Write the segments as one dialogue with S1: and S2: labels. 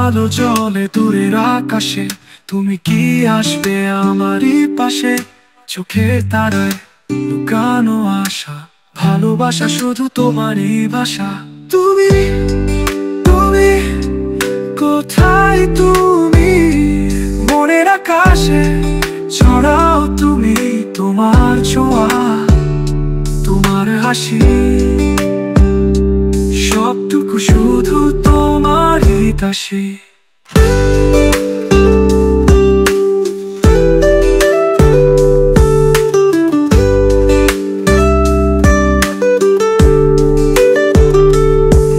S1: আলো জ্বলে দূরের আকাশে, তুমি কি আসবে আমারই পাশে? চোখের তারায় লুকানো আশা, ভালোবাসা শুধু তোমারই ভাষা। তুমি তুমি কোথায়? তুমি মনের আকাশে ছড়াও তুমি তোমার ছোঁয়া, তোমার হাসি, সবটুকু শুধু তোমারই দাসী।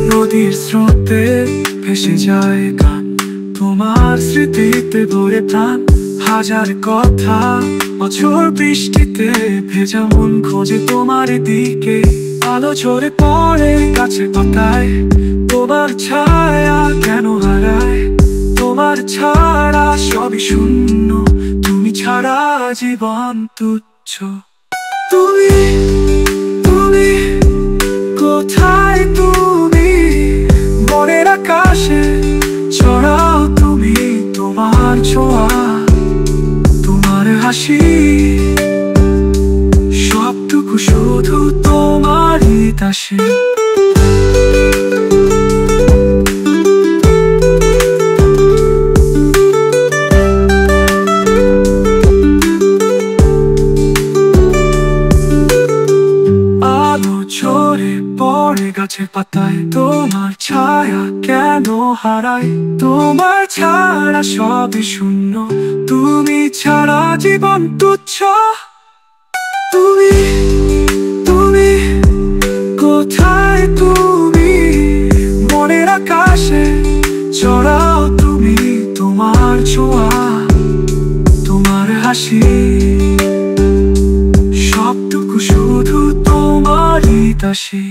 S1: নদীর স্রোতে ভেসে যায় গান, তোমার স্মৃতিতে ভরে প্রাণ। হাজার কথা বছর বৃষ্টিতে ভেজা মন খোঁজে তোমার দিকে। আলো ঝরে পড়ে গাছের পাতায়, তোমার ছায়া কেন হারায়? তোমার ছাড়া সবই শূন্য, তুমি ছাড়া জীবন তুচ্ছ। তুমি তুমি কোথায়? তুমি মনের আকাশে ছড়াও তুমি তোমার ছোঁয়া, তোমার হাসি, সবটুকু শুধু তোমারই দাসী। আলো ঝরে পড়ে গাছের পাতায়, তোমার ছায়া কেন হারায়? তোমার ছাড়া সবই শূন্য, তুমি ছাড়া জীবন তুচ্ছ। তুমি তুমি কোথায়? তুমি মনের আকাশে ছড়াও তুমি তোমার ছোঁয়া, তোমার হাসি, সবটুকু শুধু তোমারই দাসী।